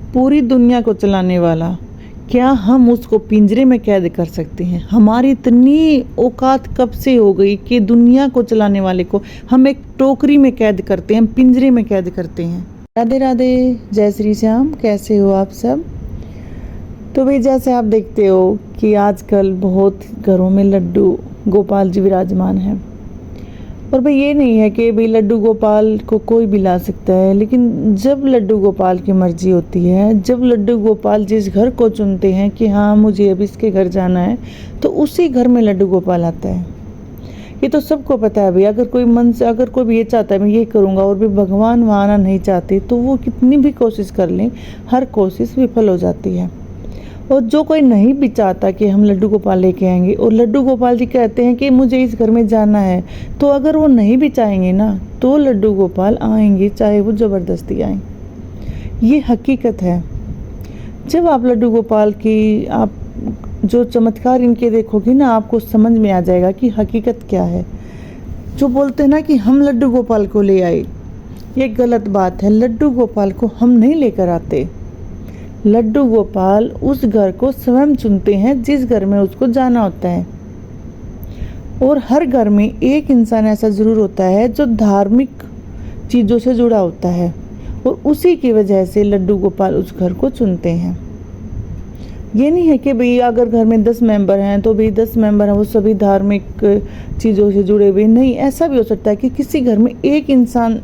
पूरी दुनिया को चलाने वाला, क्या हम उसको पिंजरे में कैद कर सकते हैं? हमारी इतनी औकात कब से हो गई कि दुनिया को चलाने वाले को हम एक टोकरी में कैद करते हैं, हम पिंजरे में कैद करते हैं। राधे राधे, जय श्री श्याम। कैसे हो आप सब? तो भाई जैसे आप देखते हो कि आजकल बहुत घरों में लड्डू गोपाल जी विराजमान हैं। और भाई ये नहीं है कि भाई लड्डू गोपाल को कोई भी ला सकता है, लेकिन जब लड्डू गोपाल की मर्जी होती है, जब लड्डू गोपाल जिस घर को चुनते हैं कि हाँ मुझे अब इसके घर जाना है, तो उसी घर में लड्डू गोपाल आता है। ये तो सबको पता है भाई। अगर कोई मन से अगर कोई भी ये चाहता है मैं ये करूँगा और भी भगवान वहाँ आना नहीं चाहते, तो वो कितनी भी कोशिश कर लें, हर कोशिश विफल हो जाती है। और जो कोई नहीं भी चाहता कि हम लड्डू गोपाल लेके आएंगे और लड्डू गोपाल जी कहते हैं कि मुझे इस घर में जाना है, तो अगर वो नहीं भी चाहेंगे ना, तो लड्डू गोपाल आएंगे, चाहे वो ज़बरदस्ती आए। ये हकीकत है। जब आप लड्डू गोपाल की आप जो चमत्कार इनके देखोगे ना, आपको समझ में आ जाएगा कि हकीकत क्या है। जो बोलते हैं ना कि हम लड्डू गोपाल को ले आए, ये गलत बात है। लड्डू गोपाल को हम नहीं लेकर आते। लड्डू गोपाल उस घर को स्वयं चुनते हैं जिस घर में उसको जाना होता है। और हर घर में एक इंसान ऐसा ज़रूर होता है जो धार्मिक चीज़ों से जुड़ा होता है, और उसी की वजह से लड्डू गोपाल उस घर को चुनते हैं। ये नहीं है कि भाई अगर घर में 10 मेंबर हैं तो भाई 10 मेंबर हैं वो सभी धार्मिक चीज़ों से जुड़े हुए। नहीं, ऐसा भी हो सकता है कि किसी घर में एक इंसान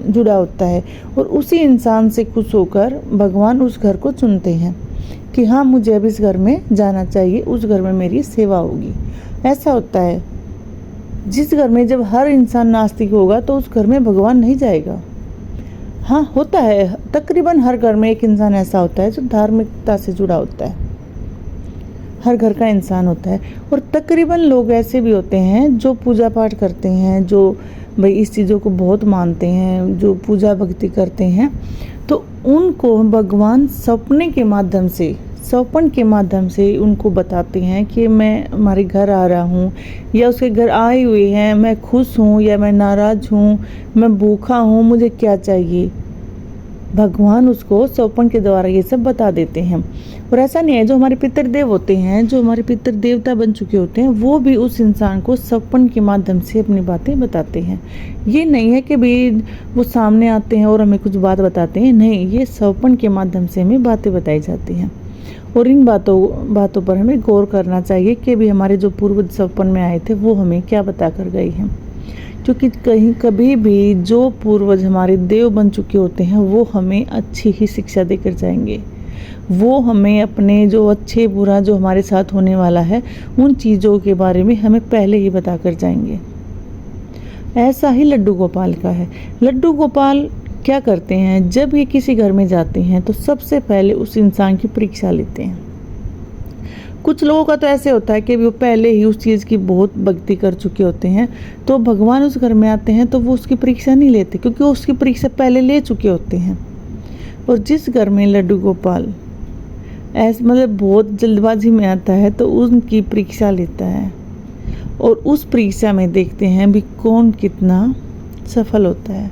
जुड़ा होता है और उसी इंसान से खुश होकर भगवान उस घर को चुनते हैं कि हाँ मुझे अब इस घर में जाना चाहिए, उस घर में मेरी सेवा होगी। ऐसा होता है। जिस घर में जब हर इंसान नास्तिक होगा तो उस घर में भगवान नहीं जाएगा। हाँ होता है, तकरीबन हर घर में एक इंसान ऐसा होता है जो धार्मिकता से जुड़ा होता है। हर घर का इंसान होता है। और तकरीबन लोग ऐसे भी होते हैं जो पूजा पाठ करते हैं, जो भाई इस चीज़ों को बहुत मानते हैं, जो पूजा भक्ति करते हैं, तो उनको भगवान सपने के माध्यम से, सौपन के माध्यम से उनको बताते हैं कि मैं हमारे घर आ रहा हूँ, या उसके घर आए हुए हैं, मैं खुश हूँ या मैं नाराज़ हूँ, मैं भूखा हूँ, मुझे क्या चाहिए। भगवान उसको सौपन के द्वारा ये सब बता देते हैं। और ऐसा नहीं है, जो हमारे पितृदेव होते हैं, जो हमारे पितृ देवता बन चुके होते हैं, वो भी उस इंसान को सौपन के माध्यम से अपनी बातें बताते हैं। ये नहीं है कि भाई वो सामने आते हैं और हमें कुछ बात बताते हैं। नहीं, ये सौपन के माध्यम से हमें बातें बताई जाती हैं। और इन बातों पर हमें गौर करना चाहिए कि भी हमारे जो पूर्वज सौपन में आए थे वो हमें क्या बता कर गए हैं। क्योंकि कभी भी जो पूर्वज हमारे देव बन चुके होते हैं वो हमें अच्छी ही शिक्षा देकर जाएंगे। वो हमें अपने जो अच्छे बुरा जो हमारे साथ होने वाला है उन चीज़ों के बारे में हमें पहले ही बता कर जाएंगे। ऐसा ही लड्डू गोपाल का है। लड्डू गोपाल क्या करते हैं, जब ये किसी घर में जाते हैं तो सबसे पहले उस इंसान की परीक्षा लेते हैं। कुछ लोगों का तो ऐसे होता है कि वो पहले ही उस चीज़ की बहुत भक्ति कर चुके होते हैं, तो भगवान उस घर में आते हैं तो वो उसकी परीक्षा नहीं लेते, क्योंकि वो उसकी परीक्षा पहले ले चुके होते हैं। और जिस घर में लड्डू गोपाल ऐसे मतलब बहुत जल्दबाजी में आता है तो उनकी परीक्षा लेता है, और उस परीक्षा में देखते हैं भी कौन कितना सफल होता है।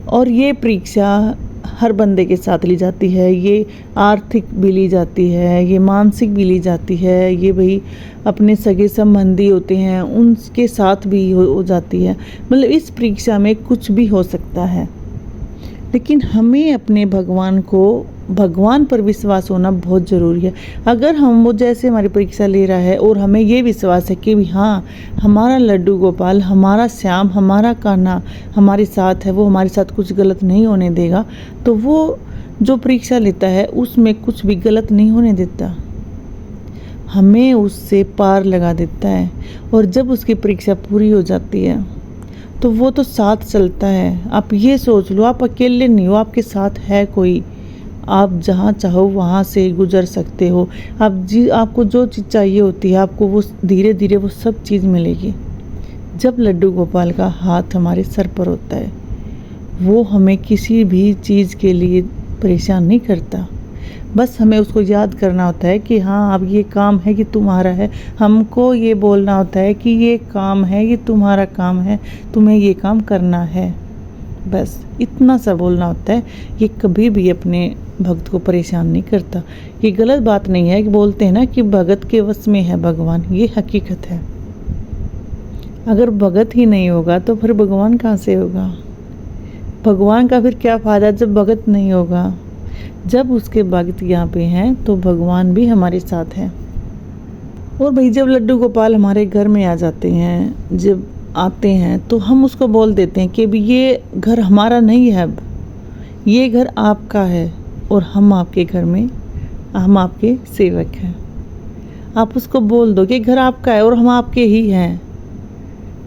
और ये परीक्षा हर बंदे के साथ ली जाती है। ये आर्थिक भी ली जाती है, ये मानसिक भी ली जाती है, ये भाई अपने सगे संबंधी होते हैं उनके साथ भी हो जाती है। मतलब इस परीक्षा में कुछ भी हो सकता है। लेकिन हमें अपने भगवान पर विश्वास होना बहुत ज़रूरी है। अगर हम वो जैसे हमारी परीक्षा ले रहा है और हमें ये विश्वास है कि भी हाँ हमारा लड्डू गोपाल, हमारा श्याम, हमारा कान्हा हमारे साथ है, वो हमारे साथ कुछ गलत नहीं होने देगा, तो वो जो परीक्षा लेता है उसमें कुछ भी गलत नहीं होने देता, हमें उससे पार लगा देता है। और जब उसकी परीक्षा पूरी हो जाती है तो वो तो साथ चलता है। आप ये सोच लो, आप अकेले नहीं हो, आपके साथ है कोई। आप जहाँ चाहो वहाँ से गुजर सकते हो। आपको जो चीज़ चाहिए होती है आपको वो धीरे धीरे वो सब चीज़ मिलेगी। जब लड्डू गोपाल का हाथ हमारे सर पर होता है, वो हमें किसी भी चीज़ के लिए परेशान नहीं करता। बस हमें उसको याद करना होता है कि हाँ अब ये काम है ये तुम्हारा है। हमको ये बोलना होता है कि ये काम है ये तुम्हारा काम है, तुम्हें ये काम करना है। बस इतना सा बोलना होता है। ये कभी भी अपने भक्त को परेशान नहीं करता। ये गलत बात नहीं है कि बोलते हैं ना कि भगत के वश में है भगवान, ये हकीकत है। अगर भगत ही नहीं होगा तो फिर भगवान कहाँ से होगा? भगवान का फिर क्या फ़ायदा जब भगत नहीं होगा? जब उसके भक्त यहाँ पे हैं तो भगवान भी हमारे साथ हैं। और भाई जब लड्डू गोपाल हमारे घर में आ जाते हैं, जब आते हैं तो हम उसको बोल देते हैं कि भी ये घर हमारा नहीं है, अब ये घर आपका है और हम आपके घर में, हम आपके सेवक हैं। आप उसको बोल दो कि घर आपका है और हम आपके ही हैं।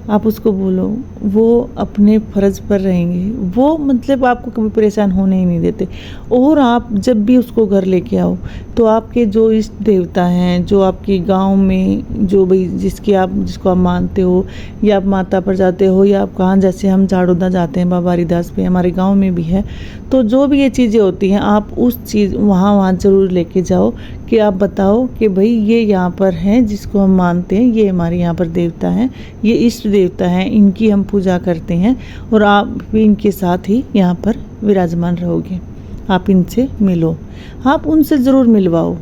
आप उसको बोलो, वो अपने फ़र्ज़ पर रहेंगे, वो मतलब आपको कभी परेशान होने ही नहीं देते। और आप जब भी उसको घर लेके आओ तो आपके जो इष्ट देवता हैं, जो आपके गांव में जो भाई जिसको आप मानते हो, या आप माता पर जाते हो, या आप कहाँ, जैसे हम झाड़ूदा जाते हैं बाबा हरिदास पे, हमारे गाँव में भी है। तो जो भी ये चीज़ें होती हैं आप उस चीज़ वहाँ ज़रूर लेके जाओ कि आप बताओ कि भाई ये यहाँ पर हैं जिसको हम मानते हैं, ये हमारे यहाँ पर देवता हैं, ये इष्ट देवता हैं, इनकी हम पूजा करते हैं और आप भी इनके साथ ही यहाँ पर विराजमान रहोगे। आप इनसे मिलो, आप उनसे ज़रूर मिलवाओ,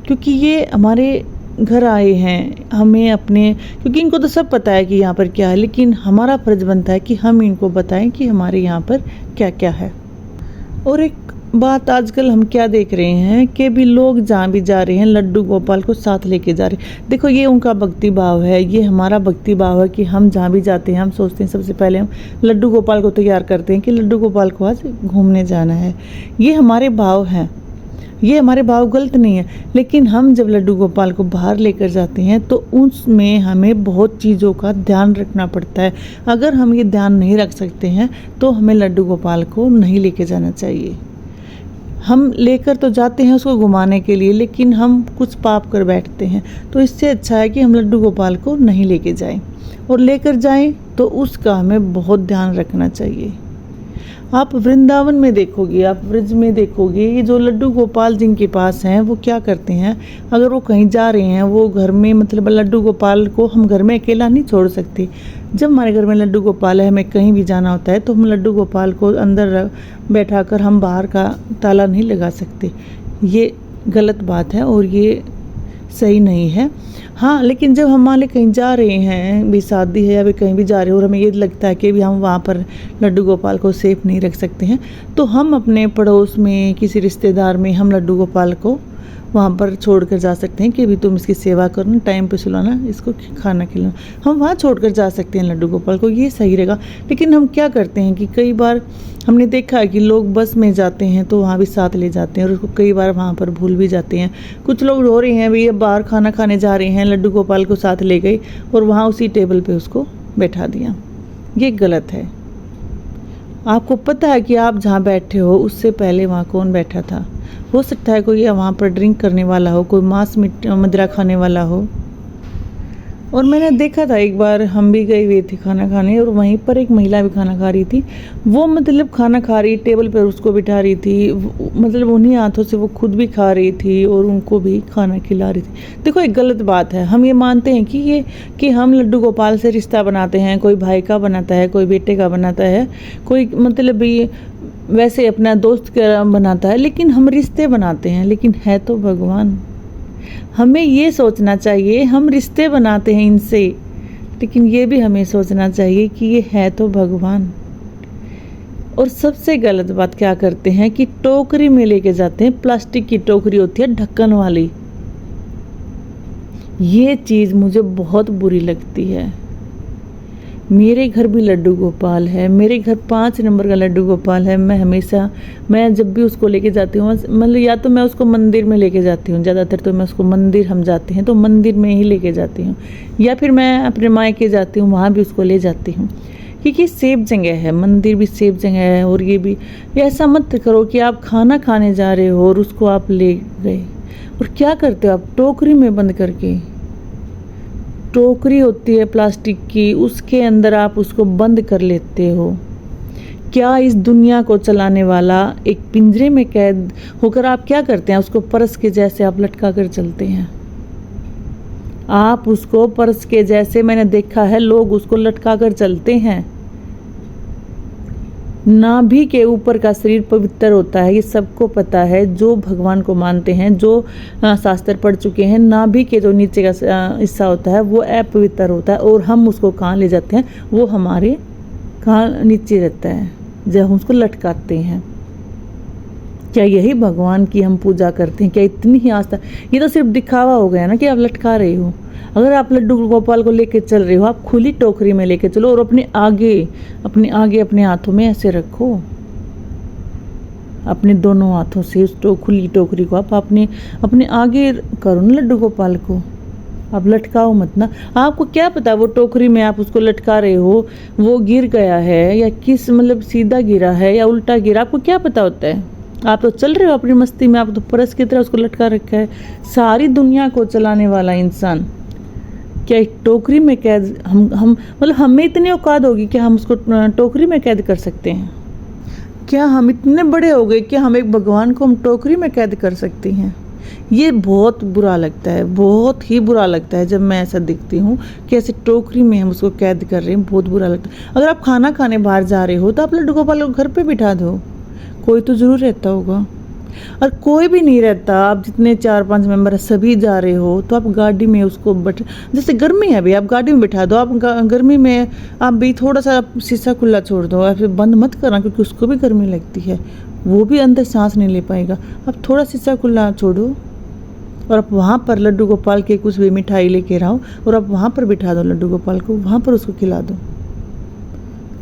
क्योंकि ये हमारे घर आए हैं हमें अपने, क्योंकि इनको तो सब पता है कि यहाँ पर क्या है, लेकिन हमारा फ़र्ज़ बनता है कि हम इनको बताएं कि हमारे यहाँ पर क्या क्या है। और एक बात आजकल हम क्या देख रहे हैं कि भी लोग जहाँ भी जा रहे हैं लड्डू गोपाल को साथ लेके जा रहे हैं। देखो ये उनका भक्ति भाव है, ये हमारा भक्ति भाव है कि हम जहाँ भी जाते हैं हम सोचते हैं सबसे पहले हम लड्डू गोपाल को तैयार करते हैं कि लड्डू गोपाल को आज घूमने जाना है। ये हमारे भाव हैं, ये हमारे भाव गलत नहीं है। लेकिन हम जब लड्डू गोपाल को बाहर लेकर जाते हैं तो उसमें हमें बहुत चीज़ों का ध्यान रखना पड़ता है। अगर हम ये ध्यान नहीं रख सकते हैं तो हमें लड्डू गोपाल को नहीं लेके जाना चाहिए। हम लेकर तो जाते हैं उसको घुमाने के लिए, लेकिन हम कुछ पाप कर बैठते हैं। तो इससे अच्छा है कि हम लड्डू गोपाल को नहीं लेके जाएं, और लेकर जाएं तो उसका हमें बहुत ध्यान रखना चाहिए। आप वृंदावन में देखोगे, आप ब्रज में देखोगे, ये जो लड्डू गोपाल जिनके पास हैं वो क्या करते हैं, अगर वो कहीं जा रहे हैं वो घर में, मतलब लड्डू गोपाल को हम घर में अकेला नहीं छोड़ सकते। जब हमारे घर में लड्डू गोपाल है, हमें कहीं भी जाना होता है तो हम लड्डू गोपाल को अंदर बैठा कर हम बाहर का ताला नहीं लगा सकते। ये गलत बात है और ये सही नहीं है। हाँ, लेकिन जब हमारे कहीं जा रहे हैं, भी शादी है या भी कहीं भी जा रहे हो और हमें ये लगता है कि भी हम वहाँ पर लड्डू गोपाल को सेफ नहीं रख सकते हैं, तो हम अपने पड़ोस में किसी रिश्तेदार में हम लड्डू गोपाल को वहाँ पर छोड़ कर जा सकते हैं कि भी तुम इसकी सेवा करो, टाइम पे सुलाना, इसको खाना खिलाना। हम वहाँ छोड़ कर जा सकते हैं लड्डू गोपाल को, ये सही रहेगा। लेकिन हम क्या करते हैं कि कई बार हमने देखा है कि लोग बस में जाते हैं तो वहाँ भी साथ ले जाते हैं और उसको कई बार वहाँ पर भूल भी जाते हैं। कुछ लोग रो रहे हैं भैया, बाहर खाना खाने जा रहे हैं, लड्डू गोपाल को साथ ले गए और वहाँ उसी टेबल पे उसको बैठा दिया। ये गलत है। आपको पता है कि आप जहाँ बैठे हो उससे पहले वहाँ कौन बैठा था। हो सकता है कोई वहाँ पर ड्रिंक करने वाला हो, कोई मांस मदिरा खाने वाला हो। और मैंने देखा था एक बार, हम भी गए हुए थे खाना खाने और वहीं पर एक महिला भी खाना खा रही थी। वो मतलब खाना खा रही, टेबल पर उसको बिठा रही थी, मतलब उन्हीं हाथों से वो खुद भी खा रही थी और उनको भी खाना खिला रही थी। देखो एक गलत बात है। हम ये मानते हैं कि हम लड्डू गोपाल से रिश्ता बनाते हैं, कोई भाई का बनाता है, कोई बेटे का बनाता है, कोई मतलब भी वैसे अपना दोस्त का बनाता है, लेकिन हम रिश्ते बनाते हैं, लेकिन है तो भगवान। हमें ये सोचना चाहिए हम रिश्ते बनाते हैं इनसे, लेकिन ये भी हमें सोचना चाहिए कि ये है तो भगवान। और सबसे गलत बात क्या करते हैं कि टोकरी में लेके जाते हैं, प्लास्टिक की टोकरी होती है ढक्कन वाली। ये चीज़ मुझे बहुत बुरी लगती है। मेरे घर भी लड्डू गोपाल है, मेरे घर 5 नंबर का लड्डू गोपाल है। मैं जब भी उसको लेके जाती हूँ, मतलब या तो मैं उसको मंदिर में लेके जाती हूँ, ज़्यादातर तो मैं उसको मंदिर, हम जाते हैं तो मंदिर में ही लेके जाती हूँ, या फिर मैं अपने मायके जाती हूँ वहाँ भी उसको ले जाती हूँ, क्योंकि सेफ जगह है, मंदिर भी सेफ जगह है। और ये भी ऐसा मत करो कि आप खाना खाने जा रहे हो और उसको आप ले गए और क्या करते हो आप, टोकरी में बंद करके, टोकरी होती है प्लास्टिक की, उसके अंदर आप उसको बंद कर लेते हो। क्या इस दुनिया को चलाने वाला एक पिंजरे में कैद होकर आप क्या करते हैं, उसको परस के जैसे आप लटका कर चलते हैं। आप उसको परस के जैसे, मैंने देखा है लोग उसको लटका कर चलते हैं। नाभि के ऊपर का शरीर पवित्र होता है, ये सबको पता है। जो भगवान को मानते हैं, जो शास्त्र पढ़ चुके हैं, नाभि के जो नीचे का हिस्सा होता है वो अपवित्र होता है, और हम उसको कहाँ ले जाते हैं, वो हमारे कहाँ नीचे रहता है जब हम उसको लटकाते हैं। क्या यही भगवान की हम पूजा करते हैं? क्या इतनी ही आस्था? ये तो सिर्फ दिखावा हो गया ना कि आप लटका रहे हो। अगर आप लड्डू गोपाल को लेके चल रहे हो, आप खुली टोकरी में लेके चलो और अपने आगे अपने हाथों में ऐसे रखो, अपने दोनों हाथों से उस खुली टोकरी को आप अपने आगे करो ना लड्डू गोपाल को। आप लटकाओ मत ना। आपको क्या पता वो टोकरी में आप उसको लटका रहे हो वो गिर गया है या किस मतलब सीधा गिरा है या उल्टा गिरा, आपको क्या पता होता है? आप तो चल रहे हो अपनी मस्ती में, आप तो परस की तरह उसको लटका रखा है। सारी दुनिया को चलाने वाला इंसान क्या एक टोकरी में कैद, हम मतलब हमें इतनी औकात होगी कि हम उसको टोकरी में कैद कर सकते हैं? क्या हम इतने बड़े हो गए कि हम एक भगवान को हम टोकरी में कैद कर सकते हैं? ये बहुत बुरा लगता है, बहुत ही बुरा लगता है जब मैं ऐसा देखती हूँ कि ऐसे टोकरी में हम उसको कैद कर रहे हैं। बहुत बुरा लगता है। अगर आप खाना खाने बाहर जा रहे हो तो आप लड्डू गोपाल को घर पे बिठा दो, कोई तो ज़रूर रहता होगा। और कोई भी नहीं रहता, आप जितने 4-5 मेंबर है सभी जा रहे हो तो आप गाड़ी में उसको जैसे गर्मी है अभी, आप गाड़ी में बिठा दो। आप गर्मी में आप भी थोड़ा सा शीशा खुला छोड़ दो, आप बंद मत करना क्योंकि उसको भी गर्मी लगती है, वो भी अंदर सांस नहीं ले पाएगा। आप थोड़ा शीशा खुला छोड़ो और आप वहाँ पर लड्डू गोपाल के कुछ भी मिठाई लेके आओ और आप वहाँ पर बिठा दो लड्डू गोपाल को, वहाँ पर उसको खिला दो।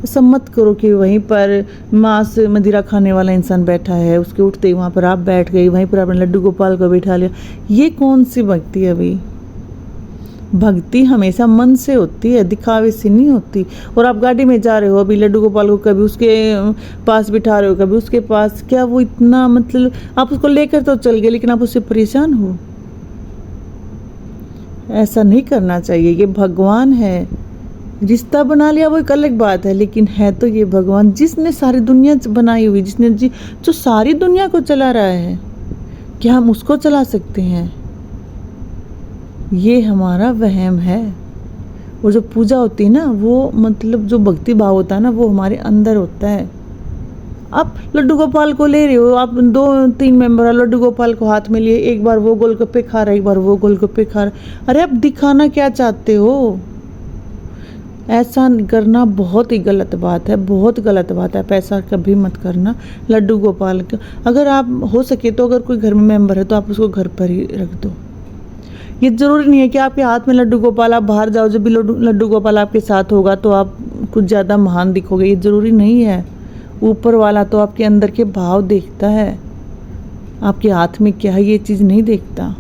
ऐसा मत करो कि वहीं पर मांस मदिरा खाने वाला इंसान बैठा है, उसके उठते ही वहाँ पर आप बैठ गई, वहीं पर आपने लड्डू गोपाल को बिठा लिया। ये कौन सी भक्ति है अभी? भक्ति हमेशा मन से होती है, दिखावे से नहीं होती। और आप गाड़ी में जा रहे हो, अभी लड्डू गोपाल को कभी उसके पास बिठा रहे हो, कभी उसके पास, क्या वो इतना मतलब आप उसको लेकर तो चल गए लेकिन आप उससे परेशान हो? ऐसा नहीं करना चाहिए। ये भगवान है, रिश्ता बना लिया वो एक अलग बात है, लेकिन है तो ये भगवान जिसने सारी दुनिया बनाई हुई, जिसने जो सारी दुनिया को चला रहा है। क्या हम उसको चला सकते हैं? ये हमारा वहम है। और जो पूजा होती है ना, वो मतलब जो भक्ति भाव होता है ना, वो हमारे अंदर होता है। आप लड्डू गोपाल को ले रहे हो, आप 2-3 मेंबर लड्डू गोपाल को हाथ में लिए, एक बार वो गोलगप्पे खा रहा है, एक बार वो गोलगप्पे खा रहा है। अरे आप दिखाना क्या चाहते हो? ऐसा करना बहुत ही गलत बात है, बहुत गलत बात है। पैसा कभी मत करना लड्डू गोपाल का। अगर आप हो सके तो अगर कोई घर में मेंबर है तो आप उसको घर पर ही रख दो। ये ज़रूरी नहीं है कि आपके हाथ में लड्डू गोपाल, आप बाहर जाओ जब भी लड्डू गोपाल आपके साथ होगा तो आप कुछ ज़्यादा महान दिखोगे, ये ज़रूरी नहीं है। ऊपर वाला तो आपके अंदर के भाव देखता है, आपके हाथ में क्या है ये चीज़ नहीं देखता।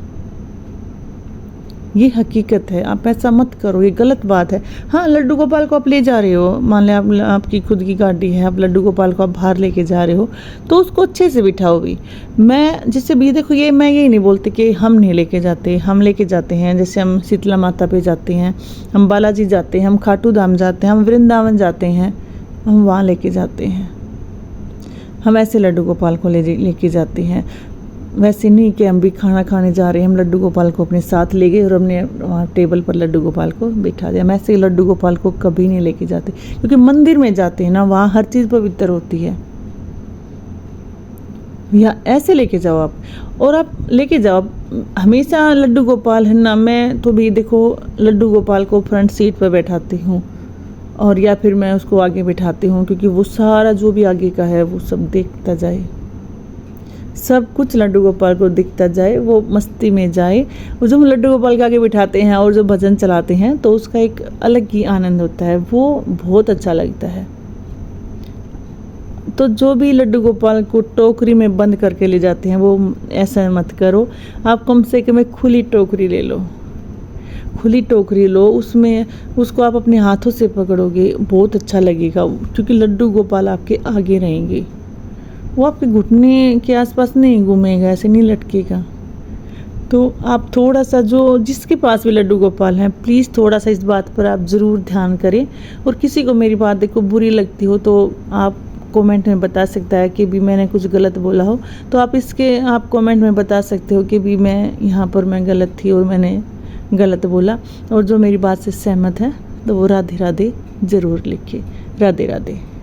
ये हकीकत है, आप ऐसा मत करो, ये गलत बात है। हाँ, लड्डू गोपाल को आप ले जा रहे हो, मान लें आपकी खुद की गाड़ी है, आप लड्डू गोपाल को आप बाहर लेके जा रहे हो तो उसको अच्छे से बिठाओ भी। मैं जैसे भी देखो, मैं यही नहीं बोलती कि हम नहीं लेके जाते, हम लेके जाते हैं। जैसे हम शीतला माता पे जाते हैं, हम बालाजी जाते हैं, हम खाटू धाम जाते हैं, हम वृंदावन जाते हैं, हम वहाँ लेके जाते हैं। हम ऐसे लड्डू गोपाल को लेके जाते हैं। वैसे नहीं कि हम भी खाना खाने जा रहे हैं, हम लड्डू गोपाल को अपने साथ ले गए और हमने वहाँ टेबल पर लड्डू गोपाल को बिठा दिया। हम ऐसे लड्डू गोपाल को कभी नहीं लेके जाते, क्योंकि मंदिर में जाते हैं ना, वहाँ हर चीज़ पवित्र होती है। या ऐसे लेके जाओ आप, और आप लेके जाओ हमेशा लड्डू गोपाल है ना। मैं तो भी देखो लड्डू गोपाल को फ्रंट सीट पर बैठाती हूँ, और या फिर मैं उसको आगे बिठाती हूँ, क्योंकि वो सारा जो भी आगे का है वो सब देखता जाए, सब कुछ लड्डू गोपाल को दिखता जाए, वो मस्ती में जाए। और जब हम लड्डू गोपाल के आगे बिठाते हैं और जो भजन चलाते हैं तो उसका एक अलग ही आनंद होता है, वो बहुत अच्छा लगता है। तो जो भी लड्डू गोपाल को टोकरी में बंद करके ले जाते हैं वो ऐसा मत करो। आप कम से कम एक खुली टोकरी ले लो, खुली टोकरी लो, उसमें उसको आप अपने हाथों से पकड़ोगे, बहुत अच्छा लगेगा। क्योंकि लड्डू गोपाल आपके आगे रहेंगे, वो आपके घुटने के आसपास नहीं घूमेगा, ऐसे नहीं लटकेगा। तो आप थोड़ा सा, जो जिसके पास भी लड्डू गोपाल हैं, प्लीज़ थोड़ा सा इस बात पर आप ज़रूर ध्यान करें। और किसी को मेरी बात देखो बुरी लगती हो तो आप कमेंट में बता सकता है कि भी मैंने कुछ गलत बोला हो, तो आप कमेंट में बता सकते हो कि भी यहाँ पर मैं गलत थी और मैंने गलत बोला। और जो मेरी बात से सहमत है तो वो राधे राधे ज़रूर लिखे। राधे राधे।